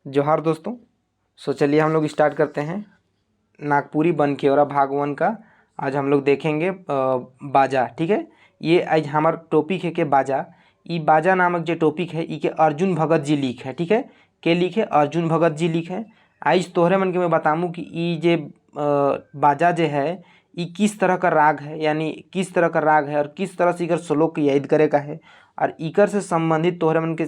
जोहार दोस्तों। चलिए हम लोग स्टार्ट करते हैं नागपुरी बनखेवरा भाग 1 का। आज हम लोग देखेंगे बाजा। ठीक है, ये आज हमार टॉपिक है कि बाजा। ई बाजा नामक जो टॉपिक है ई के अर्जुन भगत जी लिख है। ठीक है, के लिखे? अर्जुन भगत जी लिख है। आज तोहरे मन के मैं बताऊँ कि ई जे बाजा जे है ई किस तरह का राग है, यानी किस तरह का राग है और किस तरह से इकर श्लोक याद करे का है, और इकर से संबंधित तोहरे मन के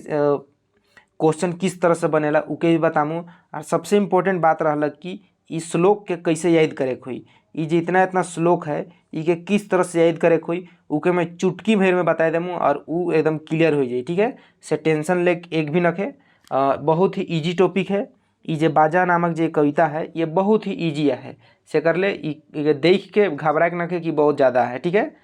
क्वेश्चन किस तरह से बनेला उके भी बताऊँ। और सबसे इम्पोर्टेंट बात रहल कि इस श्लोक के कैसे याद करे हुई, ये जो इतना श्लोक है इके किस तरह से याद करे हुई उके मैं चुटकी भर में बता दूँ और वो एकदम क्लियर हो जाए। ठीक है, से टेंशन ले एक भी नखे। बहुत ही इजी टॉपिक है। ये जो बाजा नामक जो कविता है ये बहुत ही इजी है, से कर ले देख के घबरा के नखे कि बहुत ज़्यादा है। ठीक है,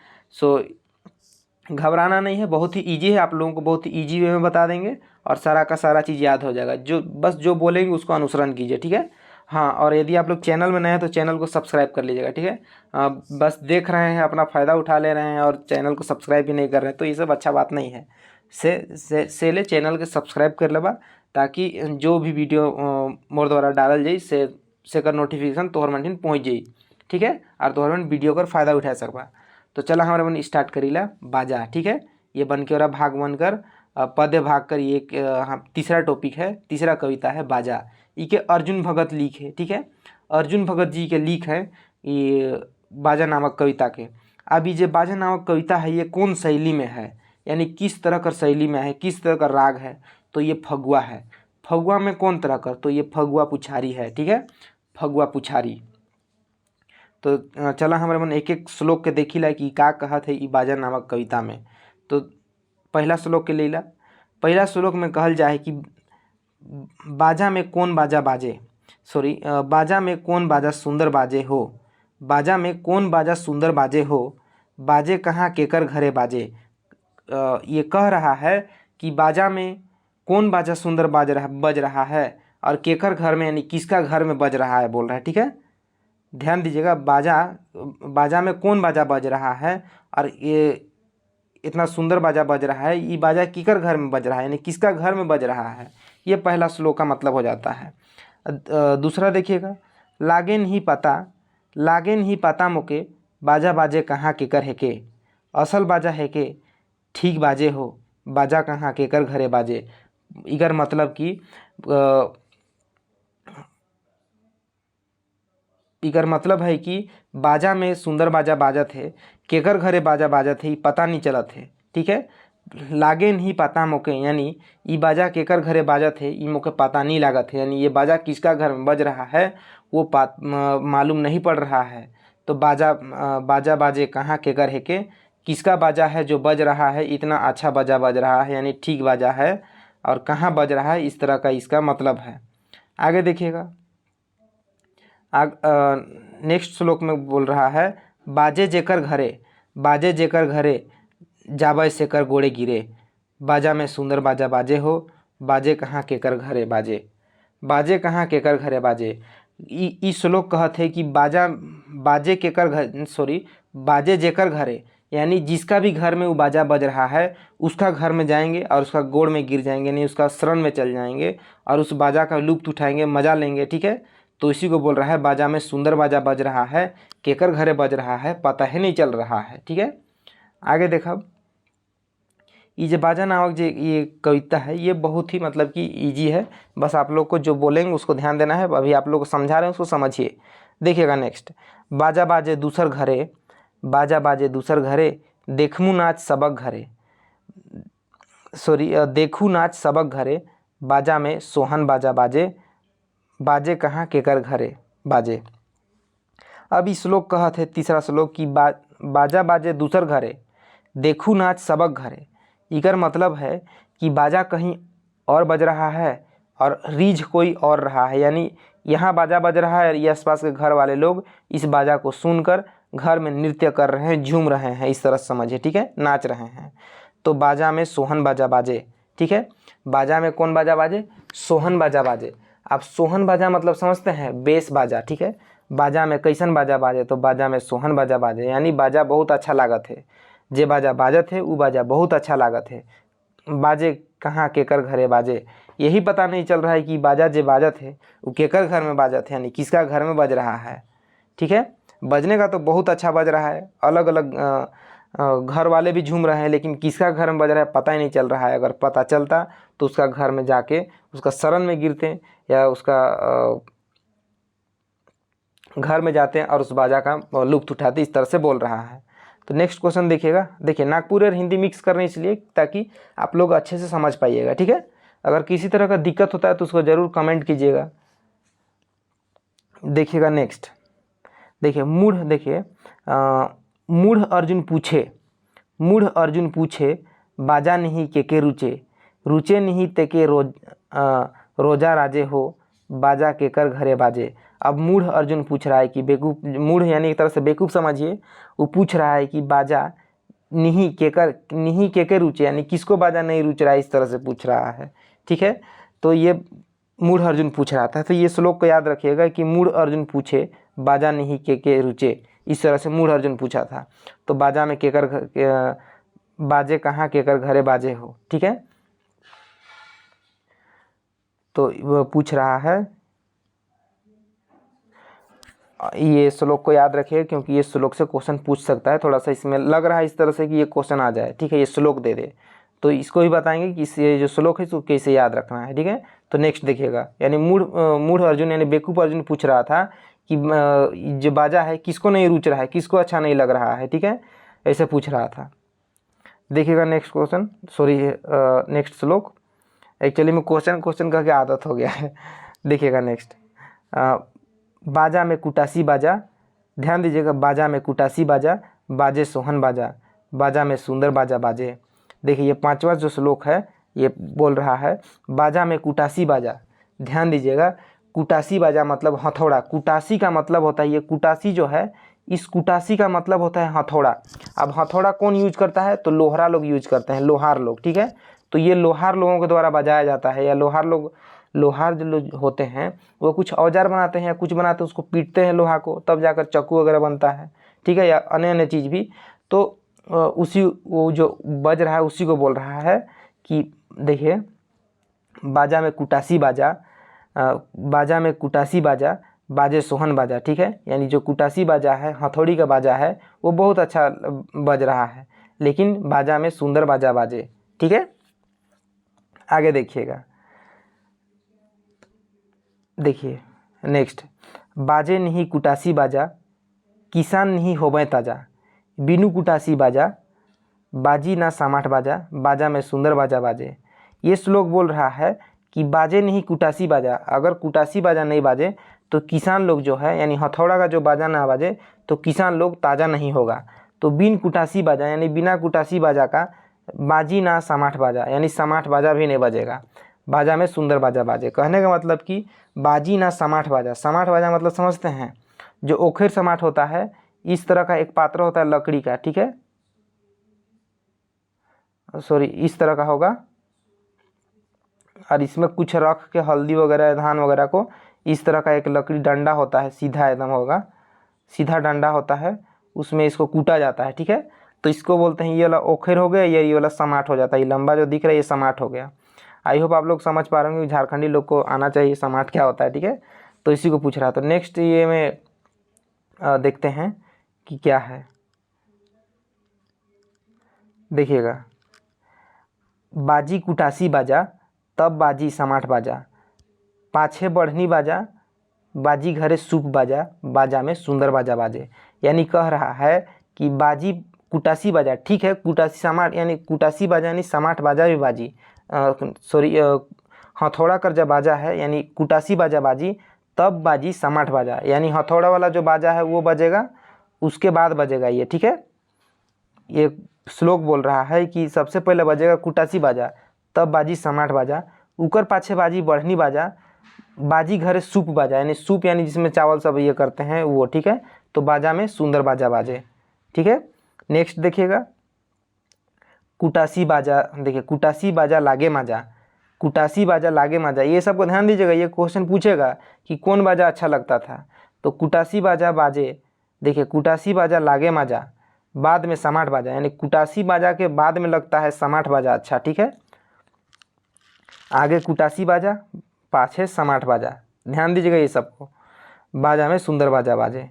घबराना नहीं है, बहुत ही इजी है। आप लोगों को बहुत ही इजी वे में बता देंगे और सारा का सारा चीज़ याद हो जाएगा। जो बोलेंगे उसको अनुसरण कीजिए। ठीक है, हाँ। और यदि आप लोग चैनल में नए हैं तो चैनल को सब्सक्राइब कर लीजिएगा। ठीक है, बस देख रहे हैं, अपना फ़ायदा उठा ले रहे हैं और चैनल को सब्सक्राइब भी नहीं कर रहे हैं तो ये सब अच्छा बात नहीं है। से ले चैनल के सब्सक्राइब कर लेबा, ताकि जो भी वीडियो मोर द्वारा डालल जाए से कर नोटिफिकेशन तोहर मन पहुँच जाई। ठीक है, और तोहर मन वीडियो कर फ़ायदा उठा सकबा। तो चला हमारे मन स्टार्ट करीला बाजा। ठीक है, ये बनखेवरा भाग 1 कर पद्य भाग कर ये तीसरा टॉपिक है, तीसरा कविता है बाजा। इके अर्जुन भगत लिख है। ठीक है, अर्जुन भगत जी के लिख है ये बाजा नामक कविता के। अब ये बाजा नामक कविता है ये कौन शैली में है, यानी किस तरह का शैली में है, किस तरह का राग है, तो ये फगुआ है। फगुआ में कौन तरह का, तो ये फगुआ पुछारी है। ठीक है, फगुआ पुछारी। तो चला हमारे मन एक एक श्लोक के देखी ला कि का कहत है ई बाजा नामक कविता में। तो पहला श्लोक के लेला। पहला श्लोक में कहल जाए कि बाजा में कौन बाजा बाजे, बाजा में कौन बाजा सुंदर बाजे हो, बाजा में कौन बाजा सुंदर बाजे हो, बाजे कहाँ केकर घरे बाजे। ये कह रहा है कि बाजा में कौन बाजा सुंदर बज रहा है और केकर घर में, यानी किसका घर में बज रहा है बोल रहा है। ठीक है, ध्यान दीजिएगा, बाजा में कौन बाजा बज रहा है और ये इतना सुंदर बाजा बज रहा है, ये बाजा किकर घर में बज रहा है, यानी किसका घर में बज रहा है। ये पहला श्लोक का मतलब हो जाता है। दूसरा देखिएगा, लागेन ही पता मोके, बाजा बाजे कहाँ केकर है के, असल बाजा है के ठीक बाजे हो, बाजा कहाँ केकर घरे बाजे। इकर मतलब कि इकर मतलब है कि बाजा में सुंदर बाजा बाजत है, केकर घरे बाजा बाजत है पता नहीं चलत है। ठीक है, लागे नहीं पता मोके, यानी ये बाजा केकर घरे बाजत है ये मोके पता नहीं लागत है, यानी ये बाजा किसका घर में बज रहा है वो मालूम नहीं पड़ रहा है। तो बाजा बाजे कहाँ केकर है के, किसका बाजा है जो बज रहा है, इतना अच्छा बाजा बज रहा है यानी ठीक बाजा है, और कहाँ बज रहा है इस तरह का इसका मतलब है। आगे देखिएगा, नेक्स्ट श्लोक में बोल रहा है बाजे जेकर घरे जाबे से कर गोड़े गिरे, बाजा में सुंदर बाजा बाजे हो, बाजे कहाँ केकर घरे बाजे कहाँ केकर घरे बाजे। ई श्लोक कहत है कि बाजे जेकर घरे, यानी जिसका भी घर में वो बाजा बज रहा है उसका घर में जाएंगे और उसका गोड़ में गिर जाएंगे, यानी उसका शरण में चल जाएंगे और उस बाजा का लुत्फ उठाएंगे, मज़ा लेंगे। ठीक है, तो इसी को बोल रहा है बाजा में सुंदर बाजा बज रहा है, केकर घरे बज रहा है पता ही नहीं चल रहा है। ठीक है, आगे देखा, ये जो बाजा नामक जो ये कविता है ये बहुत ही मतलब कि इजी है, बस आप लोग को जो बोलेंगे उसको ध्यान देना है। अभी आप लोग को समझा रहे हैं उसको समझिए। देखिएगा नेक्स्ट, बाजा बाजे दूसर घरे देखमू नाच सबक घरे, देखू नाच सबक घरे, बाजा में सोहन बाजा बाजे, बाजे कहाँ केकर घरे बाजे। अब इस श्लोक कहत है तीसरा श्लोक कि बाजा बाजे दूसर घरे देखू नाच सबक घरे। इकर मतलब है कि बाजा कहीं और बज रहा है और रीझ कोई और रहा है, यानी यहाँ बाजा बज रहा है और ये आसपास के घर वाले लोग इस बाजा को सुनकर घर में नृत्य कर रहे हैं, झूम रहे हैं, इस तरह समझिए। ठीक है, नाच रहे हैं। तो बाजा में सोहन बाजा बाजे। ठीक है, बाजा में कौन बाजा बाजे, सोहन बाजा बाजे। आप सोहन बाजा मतलब समझते हैं, बेस बाजा। ठीक है, बाजा में कैसन बाजा बाजे, तो बाजा में सोहन बाजा बाजे, यानी बाजा बहुत अच्छा लागत है, जे बाजा बाजत है वो बाजा बहुत अच्छा लागत है। बाजे कहाँ केकर घरे बाजे, यही पता नहीं चल रहा है कि बाजा जे बाजत है वो केकर घर में बाजत है, यानी किसका घर में बज रहा है। ठीक है, बजने का तो बहुत अच्छा बज रहा है, अलग अलग घर वाले भी झूम रहे हैं, लेकिन किसका घर में बज रहा है पता ही नहीं चल रहा है। अगर पता चलता तो उसका घर में जाके उसका शरण में गिरते या उसका घर में जाते हैं और उस बाजा का लुत्फ उठाते। इस तरह से बोल रहा है। तो नेक्स्ट क्वेश्चन देखिएगा। देखिए, नागपुरी और हिंदी मिक्स कर रहे हैं इसलिए ताकि आप लोग अच्छे से समझ पाइएगा। ठीक है, अगर किसी तरह का दिक्कत होता है तो उसको ज़रूर कमेंट कीजिएगा। देखिएगा नेक्स्ट, देखिए मूढ़, देखिए मूढ़ अर्जुन पूछे, मूढ़ अर्जुन पूछे बाजा नहीं के रुचे, रुचे नहीं ते के रोजा राजे हो, बाजा केकर घरे बाजे। अब मूढ़ अर्जुन पूछ रहा है कि बेवकूफ़, मूढ़ यानी एक तरह से बेवकूफ़ समझिए, वो पूछ रहा है कि बाजा नहीं केकर रुचे, यानी किसको बाजा नहीं रुच रहा है, इस तरह से पूछ रहा है। ठीक है, तो ये मूढ़ अर्जुन पूछ रहा था। तो ये श्लोक को याद रखिएगा कि मूढ़ अर्जुन पूछे बाजा नहीं के रुचे, इस तरह से मूढ़ अर्जुन पूछा था। तो बाजा में केकर बाजे कहाँ, केकर घरे बाजे हो। ठीक है, तो वह पूछ रहा है। ये श्लोक को याद रखिए क्योंकि ये श्लोक से क्वेश्चन पूछ सकता है। थोड़ा सा इसमें लग रहा है इस तरह से कि ये क्वेश्चन आ जाए। ठीक है, ये श्लोक दे दे तो इसको ही बताएंगे कि ये जो श्लोक है इसको कैसे याद रखना है। ठीक है, तो नेक्स्ट देखिएगा, यानी मूढ़ अर्जुन यानी बेवकूफ़ अर्जुन पूछ रहा था कि जो बाजा है किसको नहीं रुच रहा है, किसको अच्छा नहीं लग रहा है। ठीक है, ऐसे पूछ रहा था। देखिएगा नेक्स्ट क्वेश्चन, सॉरी नेक्स्ट श्लोक। एक्चुअली में क्वेश्चन का क्या आदत हो गया है। देखिएगा नेक्स्ट, बाजा में कुटासी बाजा, ध्यान दीजिएगा, बाजा में कुटासी बाजा, बाजे सोहन बाजा, बाजा में सुंदर बाजा बाजे। देखिए ये पांचवा जो श्लोक है ये बोल रहा है बाजा में कुटासी बाजा। ध्यान दीजिएगा, कुटासी बाजा मतलब हथौड़ा। कुटासी का मतलब होता है, ये कुटासी जो है, इस कुटासी का मतलब होता है हथौड़ा। अब हथौड़ा कौन यूज करता है, तो लोहारा लोग यूज करते हैं, लोहार लोग। ठीक है, तो ये लोहार लोगों के द्वारा बजाया जाता है। या लोहार जो लोग होते हैं वो कुछ औजार बनाते हैं या कुछ बनाते हैं, उसको पीटते हैं लोहा को, तब जाकर चाकू वगैरह बनता है। ठीक है, या अन्य अन्य चीज़ भी। तो उसी वो जो बज रहा है उसी को बोल रहा है कि देखिए बाजा में कुटासी बाजा, बाजा में कुटासी बाजा, बाजे सोहन बाजा। ठीक है, यानी जो कुटासी बाजा है, हथौड़ी का बाजा है, वो बहुत अच्छा बज रहा है, लेकिन बाजा में सुंदर बाजा बाजे। ठीक है, आगे देखिएगा। देखिए नेक्स्ट, बाजे नहीं कुटासी बाजा, किसान नहीं होबे ताजा, बिनु कुटासी बाजा, बाजी ना सामाठ बाजा, बाजा में सुंदर बाजा बाजे। ये श्लोक बोल रहा है कि बाजे नहीं कुटासी बाजा, अगर कुटासी बाजा नहीं बाजे तो किसान लोग जो है, यानी हथौड़ा का जो बाजा ना बाजे तो किसान लोग ताज़ा नहीं होगा। तो बिन कुटासी बाजा यानी बिना कुटासी बाजा का, बाजी ना समाठ बाजा यानी समाठ बाजा भी नहीं बजेगा, बाजा में सुंदर बाजा बाजे। कहने का मतलब कि बाजी ना समाठ बाजा, समाठ बाजा मतलब समझते हैं, जो ओखर समाठ होता है, इस तरह का एक पात्र होता है लकड़ी का। ठीक है, सॉरी इस तरह का होगा, और इसमें कुछ रख के हल्दी वगैरह धान वगैरह को, इस तरह का एक लकड़ी डंडा होता है, सीधा एकदम होगा, सीधा डंडा होता है, उसमें इसको कूटा जाता है। ठीक है, तो इसको बोलते हैं, ये वाला ओखर हो गया, ये वाला समाट हो जाता है। ये लंबा जो दिख रहा है ये समाट हो गया। आई होप आप लोग समझ पा रहे होंगे, झारखंडी लोग को आना चाहिए समाट क्या होता है। ठीक है, तो इसी को पूछ रहा है। तो नेक्स्ट ये में देखते हैं कि क्या है। देखिएगा, बाजी कुटासी बाजा, तब बाजी समाठ बाजा, पाछे बढ़नी बाजा, बाजी घरे सूप बाजा, बाजा में सुंदर बाजा बाजे। यानी कह रहा है कि बाजी कुटासी बाजा, ठीक है, कुटासी समाट यानी कुटासी बाजा यानी समाठ बाजा भी बाजी, सॉरी हथौड़ा कर जब बाजा है यानी कुटासी बाजा बाजी, तब बाजी समाठ बाजा, यानी हथौड़ा वाला जो बाजा है वो बजेगा, उसके बाद बजेगा ये। ठीक है, ये श्लोक बोल रहा है कि सबसे पहले बजेगा कुटासी बाजा, तब बाजी समाठ बाजा, ऊकर पाछे बाजी बढ़नी बाजा, बाजी घरे सूप बाजा यानी सूप यानी जिसमें चावल सब ये करते हैं वो। ठीक है, तो बाजा में सुंदर बाजा बाजे। ठीक है, नेक्स्ट देखिएगा, कुटासी बाजा। देखिए, कुटासी बाजा लागे माजा, कुटासी बाजा लागे माजा, ये सबको ध्यान दीजिएगा। ये क्वेश्चन पूछेगा कि कौन बाजा अच्छा लगता था, तो कुटासी बाजा बाजे। देखिए, कुटासी बाजा लागे माजा, बाद में समाठ बाजा, यानी कुटासी बाजा के बाद में लगता है समाठ बाजा अच्छा। ठीक है, आगे कुटासी बाजा, पाछे समाट बाजा। ध्यान दीजिएगा ये सबको। बाजा में सुंदर बाजा बाजे,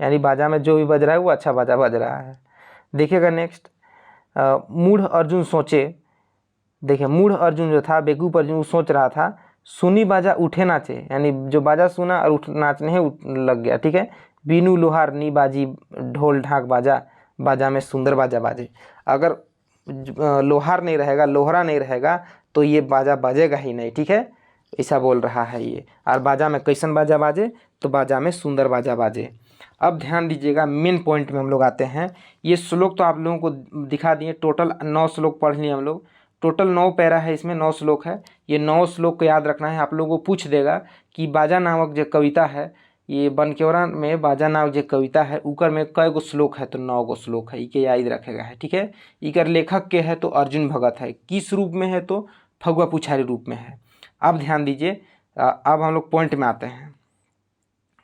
यानी बाजा में जो भी बज रहा है वो अच्छा बाजा बज रहा है। देखिएगा नेक्स्ट, मूढ़ अर्जुन सोचे। देखिए मूढ़ अर्जुन जो था, बेवकूफ अर्जुन, वो सोच रहा था, सुनी बाजा उठे नाचे, यानी जो बाजा सुना और उठ नाचने ही लग गया। ठीक है, बीनू लोहार नी बाजी, ढोल ढाक बाजा, बाजा में सुंदर बाजा बाजे। अगर लोहार नहीं रहेगा, लोहरा नहीं रहेगा तो ये बाजा बजेगा ही नहीं। ठीक है, ऐसा बोल रहा है ये। और बाजा में कैसन बाजा बाजे, तो बाजा में सुंदर बाजा बाजे। अब ध्यान दीजिएगा, मेन पॉइंट में हम लोग आते हैं। ये श्लोक तो आप लोगों को दिखा दिए, टोटल 9 श्लोक पढ़ लिए हम लोग। टोटल 9 पैरा है, इसमें 9 श्लोक है। ये 9 श्लोक को याद रखना है। आप लोगों को पूछ देगा कि बाजा नामक जो कविता है, ये बनकेवरा में बाजा नामक जो कविता है, उकर में कई गो श्लोक है, तो 9 गो श्लोक है। इके याद रखेगा है। ठीक है, इकर लेखक के है तो अर्जुन भगत है, किस रूप में है तो फगुआ पुछारी रूप में है। अब ध्यान दीजिए, अब हम लोग पॉइंट में आते हैं।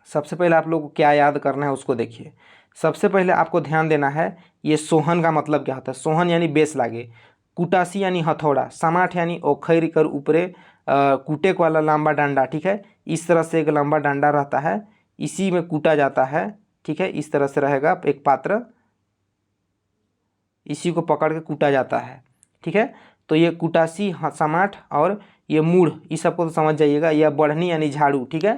सबसे पहले आप लोग को क्या याद करना है उसको देखिए। सबसे पहले आपको ध्यान देना है, ये सोहन का मतलब क्या होता है। सोहन यानी बेस लागे, कुटासी यानी हथौड़ा, समाठ यानी ओखैर कर ऊपरे कूटे वाला लंबा डंडा। ठीक है, इस तरह से एक लंबा डंडा रहता है, इसी में कूटा जाता है। ठीक है, इस तरह से रहेगा एक पात्र, इसी को पकड़ के कूटा जाता है। ठीक है, तो ये कुटासी, समाठ और ये मूढ़, इस सबको तो समझ जाइएगा। यह बढ़नी यानी झाड़ू। ठीक है,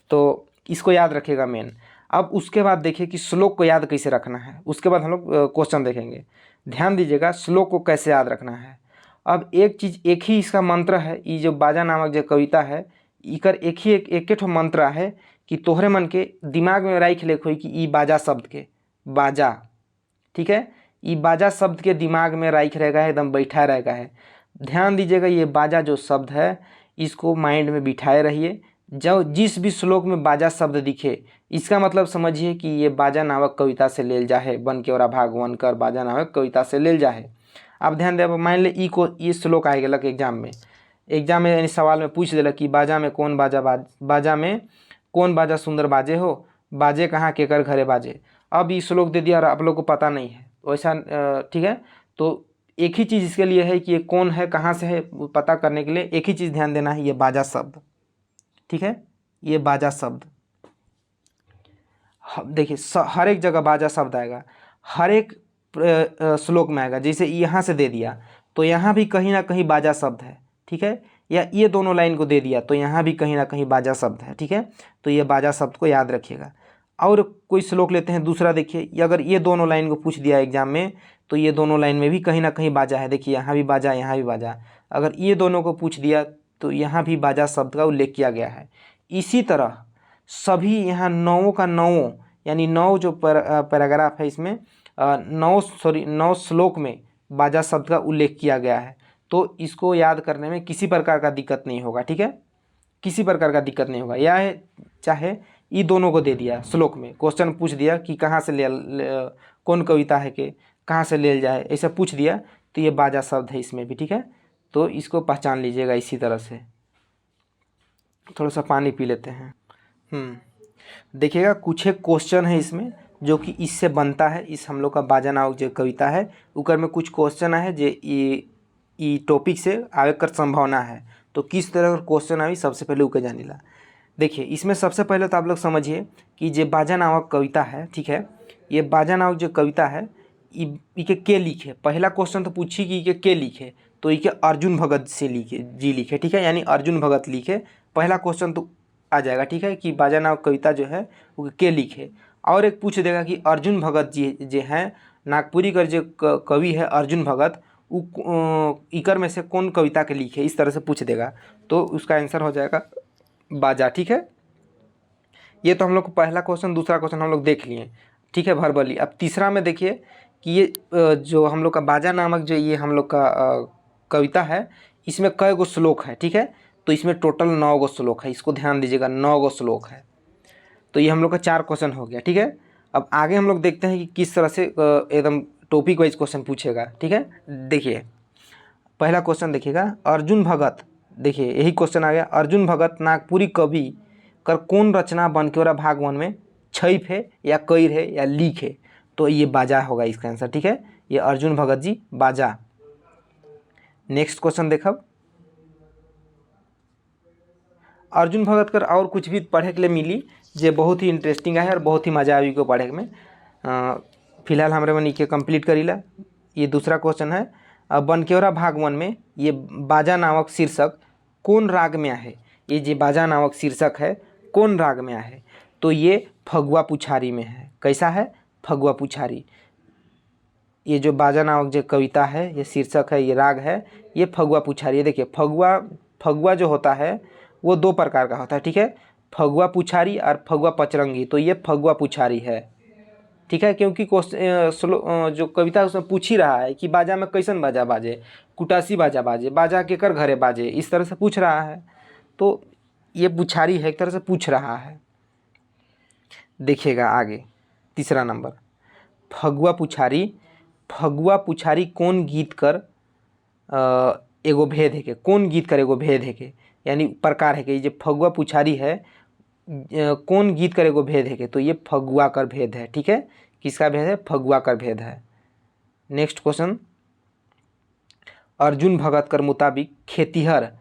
तो इसको याद रखिएगा मेन। अब उसके बाद देखिए कि श्लोक को याद कैसे रखना है, उसके बाद हम लोग क्वेश्चन देखेंगे। ध्यान दीजिएगा, श्लोक को कैसे याद रखना है। अब एक चीज़, एक ही इसका मंत्र है। ये जो बाजा नामक जो कविता है, इकर एक ही एक ठो मंत्र है कि तोहरे मन के दिमाग में राख ले कोई कि ई बाजा शब्द के बाजा। ठीक है, ये बाजा शब्द के दिमाग में राख रहेगा है, एकदम बैठा रहेगा है। ध्यान दीजिएगा, ये बाजा जो शब्द है इसको माइंड में बिठाए रहिए। जब जिस भी श्लोक में बाजा शब्द दिखे, इसका मतलब समझिए कि ये बाजा नामक कविता से लेल जा है। बनकेवरा भाग 1 कर बाजा नामक कविता से लेल जा है। अब ध्यान दे, मान ले ई को ये श्लोक आ गया एग्जाम में यानी सवाल में पूछ दिलक कि बाजा में कौन बाजा में कौन बाजा सुंदर बाजे हो, बाजे कहाँ केकर घरे बाजे। अब ये श्लोक दे दिया और आप लोग को पता नहीं है वैसा। ठीक है, तो एक ही चीज़ इसके लिए है कि ये कौन है, कहाँ से है, पता करने के लिए एक ही चीज़ ध्यान देना है, ये बाजा शब्द। ठीक है, ये बाजा शब्द देखिए हर एक जगह बाजा शब्द आएगा, हर एक श्लोक में आएगा। जैसे यहाँ से दे दिया तो यहाँ भी कहीं ना कहीं बाजा शब्द है। ठीक है, या ये दोनों लाइन को दे दिया तो यहाँ भी कहीं ना कहीं बाजा शब्द है। ठीक है, तो ये बाजा शब्द को याद रखिएगा। और कोई श्लोक लेते हैं दूसरा, देखिए अगर ये दोनों लाइन को पूछ दिया एग्जाम में तो ये दोनों लाइन में भी कहीं ना कहीं बाजा है। देखिए यहाँ भी बाजा, यहाँ भी बाजा। अगर ये दोनों को पूछ दिया तो यहाँ भी बाजा शब्द का उल्लेख किया गया है। इसी तरह सभी यहाँ 9 का 9 यानी 9 जो पैराग्राफ है इसमें 9 श्लोक में बाजा शब्द का उल्लेख किया गया है। तो इसको याद करने में किसी प्रकार का दिक्कत नहीं होगा। ठीक है, किसी प्रकार का दिक्कत नहीं होगा। या चाहे ये दोनों को दे दिया श्लोक में, क्वेश्चन पूछ दिया कि कहाँ से कौन कविता है के कहाँ से लेल जाए, ऐसा पूछ दिया तो ये बाजा शब्द है इसमें भी। ठीक है, तो इसको पहचान लीजिएगा इसी तरह से। थोड़ा सा पानी पी लेते हैं। देखिएगा कुछ एक क्वेश्चन है इसमें जो कि इससे बनता है। इस हम लोग का बाजा नामक जो कविता है उकर में कुछ क्वेश्चन है जो ये टॉपिक से आगे कर संभावना है। तो किस तरह का क्वेश्चन आई सबसे पहले उके जानिला। देखिए इसमें सबसे पहले तो आप लोग समझिए कि जो बाजा नामक कविता है, ठीक है, ये बाजा नामक जो कविता है इके के लिखे। पहला क्वेश्चन तो पूछी कि इके के लिखे, तो इके अर्जुन भगत से लिखे। ठीक है, यानी अर्जुन भगत लिखे, पहला क्वेश्चन तो आ जाएगा। ठीक है, कि बाजा नामक कविता जो है वो के लिखे। और एक पूछ देगा कि अर्जुन भगत जी जो हैं नागपुरी का जो कवि है अर्जुन भगत, इकर में से कौन कविता के लिखे, इस तरह से पूछ देगा तो उसका आंसर हो जाएगा बाजा। ठीक है, ये तो हम लोग को पहला क्वेश्चन। दूसरा क्वेश्चन हम लोग देख लिए। ठीक है, भरबली। अब तीसरा में देखिए कि ये जो हम लोग का बाजा नामक जो ये हम लोग का कविता है इसमें कई गो श्लोक है। ठीक है, तो इसमें टोटल 9 गो श्लोक है। इसको ध्यान दीजिएगा, 9 गो श्लोक है। तो ये हम लोग का 4 क्वेश्चन हो गया। ठीक है, अब आगे हम लोग देखते हैं कि किस तरह से एकदम टॉपिक वाइज क्वेश्चन पूछेगा। ठीक है, देखिए पहला क्वेश्चन देखिएगा, अर्जुन भगत। देखिए यही क्वेश्चन आ गया, अर्जुन भगत नागपुरी कवि कर कौन रचना बनकेवरा भाग 1 में छैफ है या कैर है या लीख है। तो ये बाजा होगा इसका आंसर। ठीक है, ये अर्जुन भगत जी बाजा। नेक्स्ट क्वेश्चन देखब, अर्जुन भगत कर और कुछ भी पढ़े के लिए मिली जे बहुत ही इंटरेस्टिंग है और बहुत ही मजा आई को पढ़े में। फिलहाल हमारे मन के कंप्लीट करीला। ये दूसरा क्वेश्चन है, बनकेवरा भाग 1 में ये बाजा नामक शीर्षक कौन राग में है। ये जो बाजा नामक शीर्षक है कौन राग में है, तो ये फगुआ पुछारी में है। कैसा है, फगुआ पुछारी। ये जो बाजा नामक जो कविता है, ये शीर्षक है, ये राग है, ये फगुआ पुछारी है। देखिए फगुआ जो होता है वो 2 प्रकार का होता है, ठीक है, फगुआ पुछारी और फगुआ पचरंगी। तो ये फगुआ पुछारी है, ठीक है, क्योंकि जो कविता उसमें पूछ ही रहा है कि बाजा में कैसन बाजा बाजे, कुटासी बाजा बाजे, बाजा केकर घरे बाजे, इस तरह से पूछ रहा है। तो ये पुछारी है, एक तरह से पूछ रहा है। देखिएगा आगे तीसरा नंबर, फगुआ पुछारी। फगुआ पुछारी कौन गीत कर एगो भेद है के, कौन गीत कर एगो भेद है के, यानी प्रकार है कि जो फगुआ पुछारी है कौन गीत कर एगो भेद है के, तो ये फगुआ कर भेद है, ठीक है। किसका भेद है, फगुआ कर भेद है। नेक्स्ट क्वेश्चन, अर्जुन भगत कर मुताबिक खेतिहर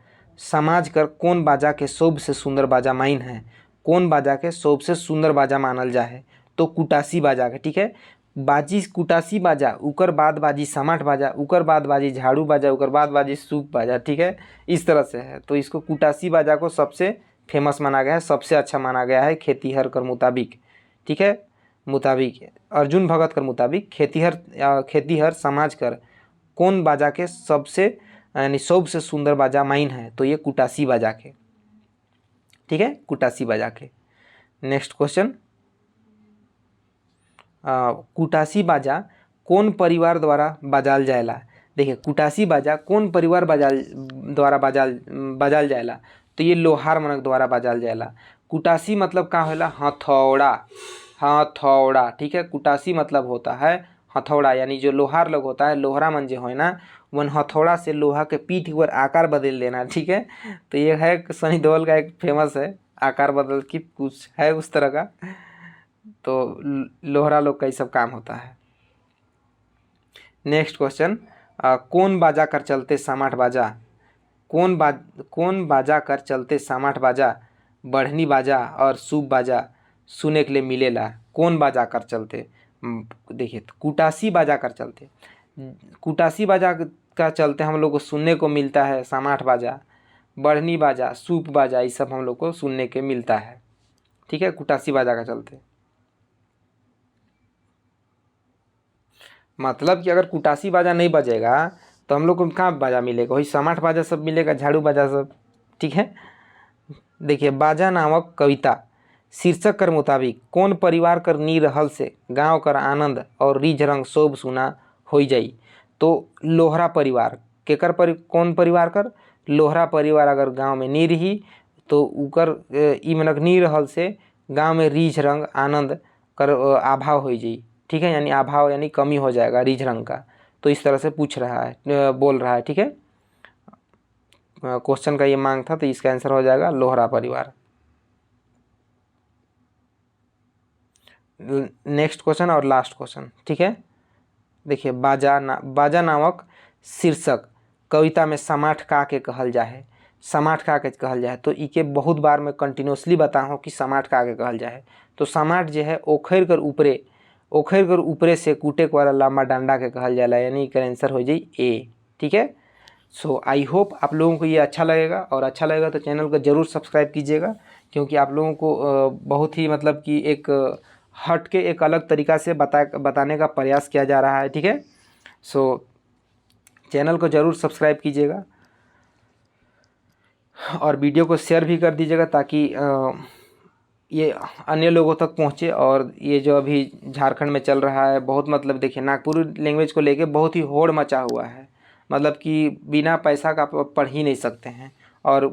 समाज कर कौन बाजा के सबसे सुंदर बाजा माइन है। कौन बाजा के सबसे सुंदर बाजा मानल जा है, तो कुटासी बाजा के, ठीक है। बाजी कुटासी बाजा, उकर बाद बाजी समाट बाजा, उकर बाद बाजी झाड़ू बाजा, उकर बाद बाजी सूप बाजा, ठीक है, इस तरह से है। तो इसको कुटासी बाजा को सबसे फेमस माना गया है, सबसे अच्छा माना गया है खेतिहर कर मुताबिक, ठीक है। मुताबिक अर्जुन भगत कर मुताबिक खेतिहर समाज कर कौन बाजा के सबसे यानी सबसे सुंदर बाजा माइन है, तो ये कुटासी बाजा के, ठीक है, कुटासी बाजा के। नेक्स्ट क्वेश्चन, कुटासी बाजा कौन परिवार द्वारा बजाल जाएला। देखिए कुटासी बाजा कौन परिवार द्वारा बजाल जाएला, तो ये लोहार मनक द्वारा बजाल जाएला। कुटासी मतलब का होला, हथौड़ा, हथौड़ा, ठीक है। कुटासी मतलब होता है हथौड़ा, यानी जो लोहार लोग होता है, लोहरा मन जो है ना, वन हथौड़ा से लोहा के पीठ पर आकार बदल देना, ठीक है। तो ये है सनी देओल का एक फेमस है, आकार बदल की कुछ है उस तरह का। तो लोहरा लोग का ये सब काम होता है। नेक्स्ट क्वेश्चन, कौन बाजा कर चलते समाट बाजा। कौन बाजा कर चलते समाट बाजा, बढ़नी बाजा और सूप बाजा सुने के लिए मिलेला। कौन बाजा कर चलते, देखिए कुटासी बाजा कर चलते, कुटासी बाजा का चलते हम लोग को सुनने को मिलता है समाट बाजा, बढ़नी बाजा, सूप बाजा, ये सब हम लोग को सुनने के मिलता है, ठीक है, कुटासी बाजा का चलते। मतलब कि अगर कुटासी बाजा नहीं बजेगा तो हम लोग को कहाँ बाजा मिलेगा, वही समाट बाजा सब मिलेगा, झाड़ू बाजा सब, ठीक है। देखिए बाजा नामक कविता शीर्षक कर मुताबिक कौन परिवार कर नी रहल से गांव कर आनंद और रिझ रंग शोभ सुना हो जाई। तो लोहरा परिवार केकर कौन परिवार कर, लोहरा परिवार अगर गांव में नी रही तो उकर ई मनक नी रहल से गांव में रिझ रंग आनंद कर अभाव हो जाई, ठीक है, यानी अभाव यानी कमी हो जाएगा रिझ रंग का। तो इस तरह से पूछ रहा है, बोल रहा है, ठीक है। क्वेश्चन का ये मांग था, तो इसका आंसर हो जाएगा लोहरा परिवार। नेक्स्ट क्वेश्चन और लास्ट क्वेश्चन, ठीक है। देखिए बाजा नामक शीर्षक कविता में समाट का के कहल जाए, समाट का के कहल जाए। तो इके बहुत बार मैं कंटिन्यूसली बताऊँ कि समाट का के कहल जाए। तो समाट जो है ओखर कर ऊपरे से कूटे वाला लंबा डंडा के कहल जाला, यानी इसका आंसर हो जाए ए, ठीक है। सो आई होप आप लोगों को ये अच्छा लगेगा, और अच्छा लगेगा तो चैनल को ज़रूर सब्सक्राइब कीजिएगा, क्योंकि आप लोगों को बहुत ही मतलब कि एक हट के एक अलग तरीक़ा से बताने का प्रयास किया जा रहा है, ठीक है। सो चैनल को ज़रूर सब्सक्राइब कीजिएगा और वीडियो को शेयर भी कर दीजिएगा, ताकि ये अन्य लोगों तक पहुँचे। और ये जो अभी झारखंड में चल रहा है बहुत, मतलब देखिए नागपुरी लैंग्वेज को लेके बहुत ही होड़ मचा हुआ है, मतलब कि बिना पैसा का आप पढ़ ही नहीं सकते हैं। और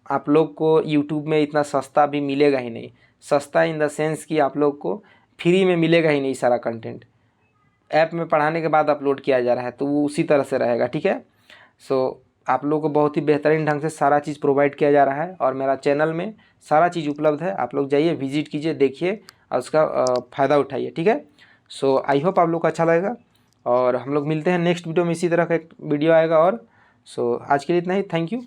आप लोग को यूट्यूब में इतना सस्ता भी मिलेगा ही नहीं, सस्ता इन द सेंस कि आप लोग को फ्री में मिलेगा ही नहीं। सारा कंटेंट ऐप में पढ़ाने के बाद अपलोड किया जा रहा है, तो वो उसी तरह से रहेगा, ठीक है। सो आप लोग को बहुत ही बेहतरीन ढंग से सारा चीज़ प्रोवाइड किया जा रहा है, और मेरा चैनल में सारा चीज़ उपलब्ध है। आप लोग जाइए, विजिट कीजिए, देखिए और उसका फ़ायदा उठाइए, ठीक है। सो आई होप आप लोग को अच्छा लगेगा, और हम लोग मिलते हैं नेक्स्ट वीडियो में। इसी तरह का एक वीडियो आएगा। और सो आज के लिए इतना ही, थैंक यू।